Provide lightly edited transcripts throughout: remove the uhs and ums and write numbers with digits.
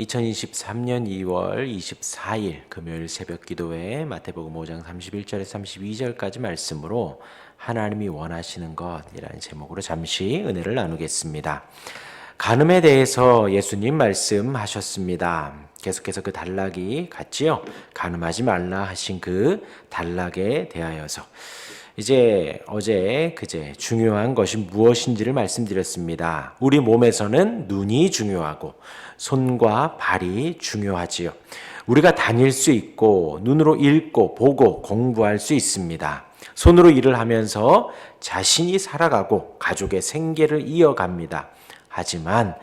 2023년 2월 24일 금요일 새벽 기도회 마태복음 5장 31절에서 32절까지 말씀으로 하나님이 원하시는 것이라는 제목으로 잠시 은혜를 나누겠습니다. 간음에 대해서 예수님 말씀하셨습니다. 계속해서 그 단락이 같지요. 간음하지 말라 하신 그 단락에 대하여서 이제 어제 그제 중요한 것이 무엇인지를 말씀드렸습니다. 우리 몸에서는 눈이 중요하고 손과 발이 중요하지요. 우리가 다닐 수 있고 눈으로 읽고 보고 공부할 수 있습니다. 손으로 일을 하면서 자신이 살아가고 가족의 생계를 이어갑니다. 하지만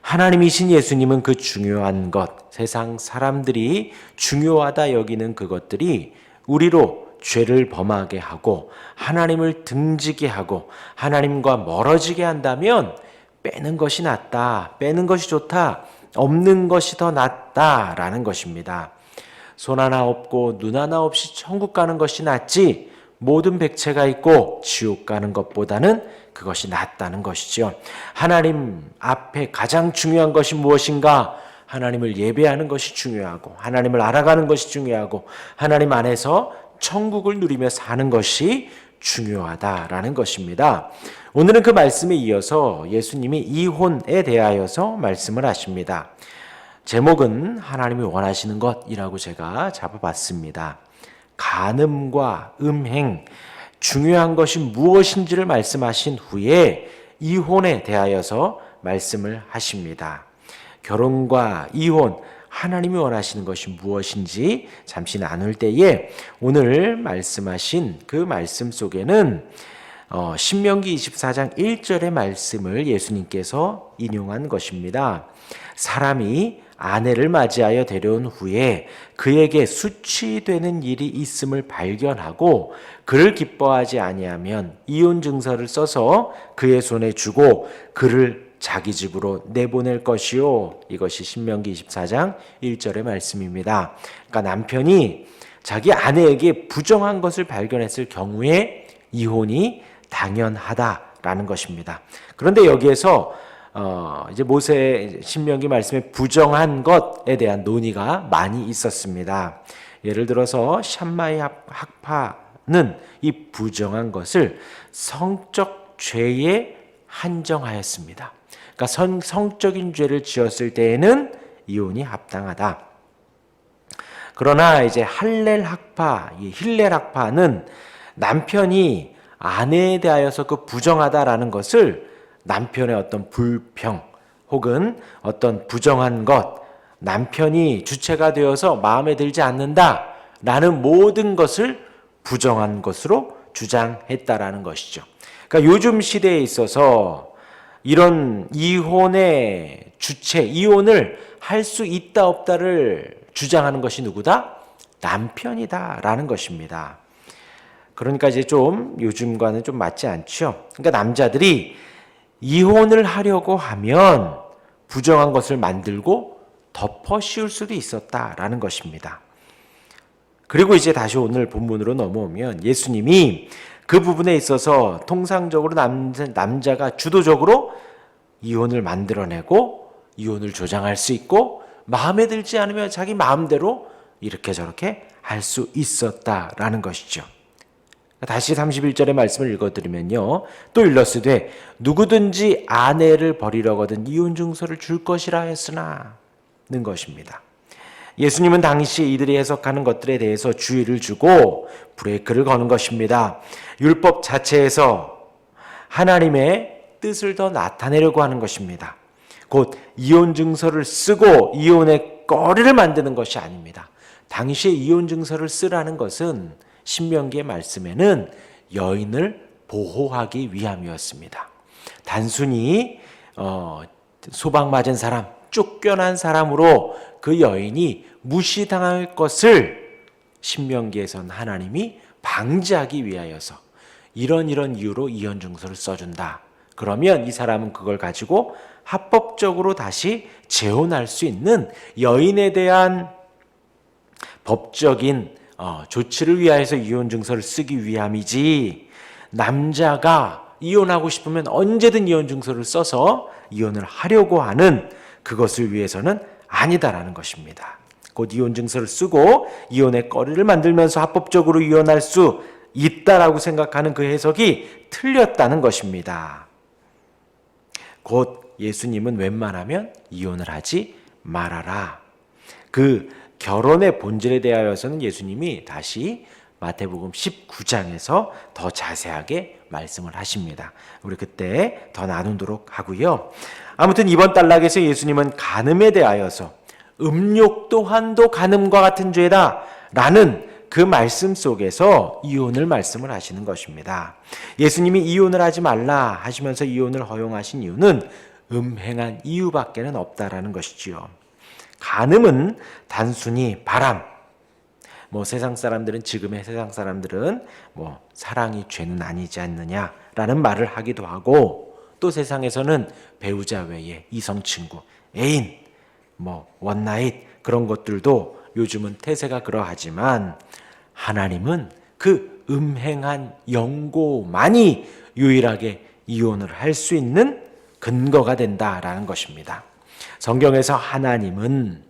하나님이신 예수님은 그 중요한 것, 세상 사람들이 중요하다 여기는 그것들이 우리로 죄를 범하게 하고 하나님을 등지게 하고 하나님과 멀어지게 한다면 빼는 것이 낫다, 빼는 것이 좋다, 없는 것이 더 낫다라는 것입니다. 손 하나 없고 눈 하나 없이 천국 가는 것이 낫지 모든 백체가 있고 지옥 가는 것보다는 그것이 낫다는 것이죠. 하나님 앞에 가장 중요한 것이 무엇인가? 하나님을 예배하는 것이 중요하고 하나님을 알아가는 것이 중요하고 하나님 안에서 천국을 누리며 사는 것이 중요하다라는 것입니다. 오늘은 그 말씀에 이어서 예수님이 이혼에 대하여서 말씀을 하십니다. 제목은 하나님이 원하시는 것이라고 제가 잡아봤습니다. 간음과 음행, 중요한 것이 무엇인지를 말씀하신 후에 이혼에 대하여서 말씀을 하십니다. 결혼과 이혼, 하나님이 원하시는 것이 무엇인지 잠시 나눌 때에 오늘 말씀하신 그 말씀 속에는 신명기 24장 1절의 말씀을 예수님께서 인용한 것입니다. 사람이 아내를 맞이하여 데려온 후에 그에게 수치되는 일이 있음을 발견하고 그를 기뻐하지 아니하면 이혼 증서를 써서 그의 손에 주고 그를 자기 집으로 내보낼 것이요. 이것이 신명기 24장 1절의 말씀입니다. 그러니까 남편이 자기 아내에게 부정한 것을 발견했을 경우에 이혼이 당연하다라는 것입니다. 그런데 여기에서 이제 모세 신명기 말씀에 부정한 것에 대한 논의가 많이 있었습니다. 예를 들어서 샴마이 학파는 이 부정한 것을 성적 죄에 한정하였습니다. 그러니까 성적인 죄를 지었을 때에는 이혼이 합당하다. 그러나 이제 할렐 학파, 이 힐렐 학파는 남편이 아내에 대하여서 그 부정하다라는 것을 남편의 어떤 불평 혹은 어떤 부정한 것, 남편이 주체가 되어서 마음에 들지 않는다라는 모든 것을 부정한 것으로 주장했다라는 것이죠. 그러니까 요즘 시대에 있어서 이런 이혼의 주체, 이혼을 할 수 있다 없다를 주장하는 것이 누구다? 남편이다라는 것입니다. 그러니까 이제 좀 요즘과는 좀 맞지 않죠. 그러니까 남자들이 이혼을 하려고 하면 부정한 것을 만들고 덮어 씌울 수도 있었다라는 것입니다. 그리고 이제 다시 오늘 본문으로 넘어오면 예수님이 그 부분에 있어서 통상적으로 남자가 주도적으로 이혼을 만들어내고 이혼을 조장할 수 있고 마음에 들지 않으면 자기 마음대로 이렇게 저렇게 할 수 있었다라는 것이죠. 다시 31절의 말씀을 읽어드리면요. 또 일렀으되 누구든지 아내를 버리려거든 이혼 증서를 줄 것이라 했으나 는 것입니다. 예수님은 당시 이들이 해석하는 것들에 대해서 주의를 주고 브레이크를 거는 것입니다. 율법 자체에서 하나님의 뜻을 더 나타내려고 하는 것입니다. 곧 이혼 증서를 쓰고 이혼의 거리를 만드는 것이 아닙니다. 당시에 이혼 증서를 쓰라는 것은 신명기의 말씀에는 여인을 보호하기 위함이었습니다. 단순히 소방 맞은 사람, 쫓겨난 사람으로 그 여인이 무시당할 것을 신명기에서는 하나님이 방지하기 위하여서 이런 이유로 이혼 증서를 써준다. 그러면 이 사람은 그걸 가지고 합법적으로 다시 재혼할 수 있는 여인에 대한 법적인 조치를 위하여서 이혼 증서를 쓰기 위함이지, 남자가 이혼하고 싶으면 언제든 이혼 증서를 써서 이혼을 하려고 하는 그것을 위해서는 아니다라는 것입니다. 곧 이혼 증서를 쓰고 이혼의 거리를 만들면서 합법적으로 이혼할 수 있다라고 생각하는 그 해석이 틀렸다는 것입니다. 곧 예수님은 웬만하면 이혼을 하지 말아라. 그 결혼의 본질에 대하여서는 예수님이 다시 마태복음 19장에서 더 자세하게 말씀을 하십니다. 우리 그때 더 나누도록 하고요. 아무튼 이번 단락에서 예수님은 간음에 대하여서 음욕 또한도 간음과 같은 죄다 라는 그 말씀 속에서 이혼을 말씀을 하시는 것입니다. 예수님이 이혼을 하지 말라 하시면서 이혼을 허용하신 이유는 음행한 이유밖에는 없다라는 것이지요. 간음은 단순히 바람, 세상 사람들은, 지금의 세상 사람들은 사랑이 죄는 아니지 않느냐라는 말을 하기도 하고, 또 세상에서는 배우자 외에 이성 친구, 애인, 원나잇 그런 것들도 요즘은 태세가 그러하지만, 하나님은 그 음행한 영고만이 유일하게 이혼을 할 수 있는 근거가 된다라는 것입니다. 성경에서 하나님은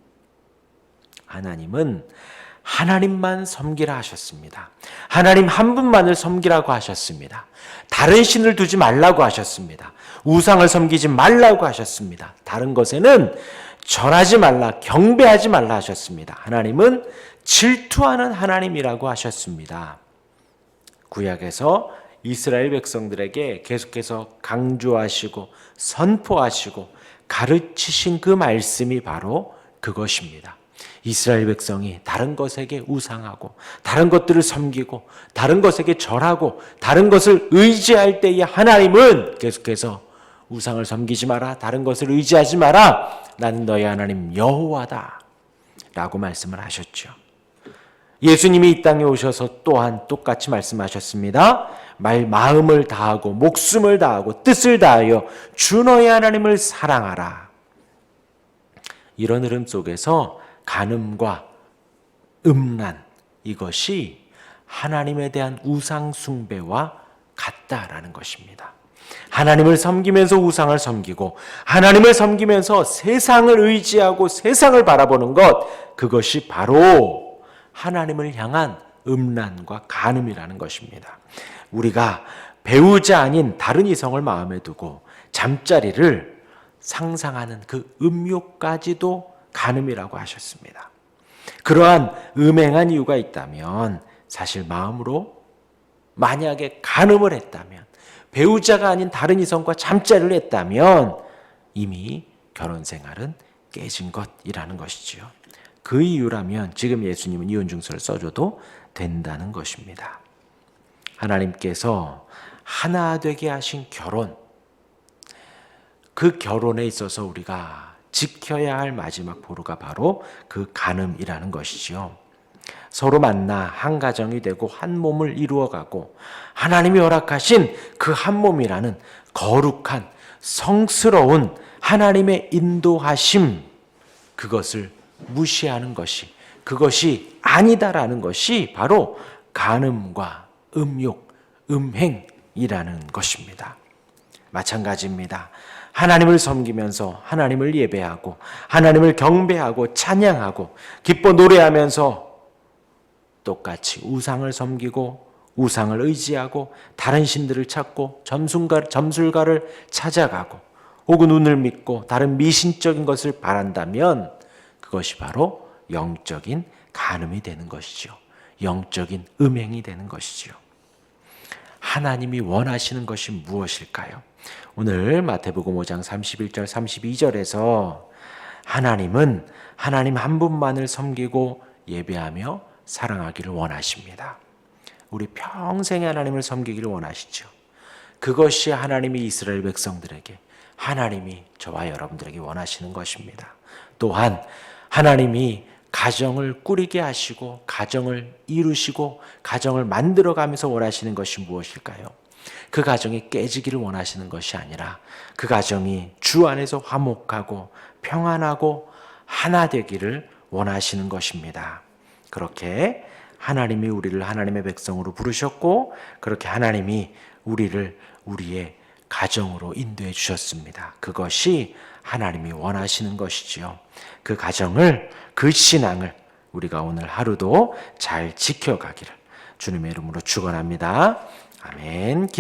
하나님만 섬기라 하셨습니다. 하나님 한 분만을 섬기라고 하셨습니다. 다른 신을 두지 말라고 하셨습니다. 우상을 섬기지 말라고 하셨습니다. 다른 것에는 절하지 말라, 경배하지 말라 하셨습니다. 하나님은 질투하는 하나님이라고 하셨습니다. 구약에서 이스라엘 백성들에게 계속해서 강조하시고 선포하시고 가르치신 그 말씀이 바로 그것입니다. 이스라엘 백성이 다른 것에게 우상하고 다른 것들을 섬기고 다른 것에게 절하고 다른 것을 의지할 때에 하나님은 계속해서 우상을 섬기지 마라, 다른 것을 의지하지 마라, 나는 너희 하나님 여호와다 라고 말씀을 하셨죠. 예수님이 이 땅에 오셔서 또한 똑같이 말씀하셨습니다. 마음을 다하고 목숨을 다하고 뜻을 다하여 주 너희 하나님을 사랑하라. 이런 흐름 속에서 간음과 음란, 이것이 하나님에 대한 우상 숭배와 같다라는 것입니다. 하나님을 섬기면서 우상을 섬기고 하나님을 섬기면서 세상을 의지하고 세상을 바라보는 것, 그것이 바로 하나님을 향한 음란과 간음이라는 것입니다. 우리가 배우자 아닌 다른 이성을 마음에 두고 잠자리를 상상하는 그 음욕까지도 간음이라고 하셨습니다. 그러한 음행한 이유가 있다면, 사실 마음으로 만약에 간음을 했다면, 배우자가 아닌 다른 이성과 잠자리를 했다면 이미 결혼 생활은 깨진 것이라는 것이지요. 그 이유라면 지금 예수님은 이혼 증서를 써줘도 된다는 것입니다. 하나님께서 하나 되게 하신 결혼, 그 결혼에 있어서 우리가 지켜야 할 마지막 보루가 바로 그 간음이라는 것이지요. 서로 만나 한 가정이 되고 한 몸을 이루어가고 하나님이 허락하신 그 한 몸이라는 거룩한 성스러운 하나님의 인도하심, 그것을 무시하는 것이, 그것이 아니다라는 것이 바로 간음과 음욕, 음행이라는 것입니다. 마찬가지입니다. 하나님을 섬기면서 하나님을 예배하고 하나님을 경배하고 찬양하고 기뻐 노래하면서 똑같이 우상을 섬기고 우상을 의지하고 다른 신들을 찾고 점술가를 찾아가고 혹은 운을 믿고 다른 미신적인 것을 바란다면 그것이 바로 영적인 간음이 되는 것이죠. 영적인 음행이 되는 것이죠. 하나님이 원하시는 것이 무엇일까요? 오늘 마태복음 5장 31절 32절에서 하나님은 하나님 한 분만을 섬기고 예배하며 사랑하기를 원하십니다. 우리 평생에 하나님을 섬기기를 원하시죠. 그것이 하나님이 이스라엘 백성들에게, 하나님이 저와 여러분들에게 원하시는 것입니다. 또한 하나님이 가정을 꾸리게 하시고 가정을 이루시고 가정을 만들어가면서 원하시는 것이 무엇일까요? 그 가정이 깨지기를 원하시는 것이 아니라 그 가정이 주 안에서 화목하고 평안하고 하나 되기를 원하시는 것입니다. 그렇게 하나님이 우리를 하나님의 백성으로 부르셨고 그렇게 하나님이 우리를 우리의 가정으로 인도해 주셨습니다. 그것이 하나님이 원하시는 것이지요. 그 가정을, 그 신앙을 우리가 오늘 하루도 잘 지켜가기를 주님의 이름으로 축원합니다. 아멘.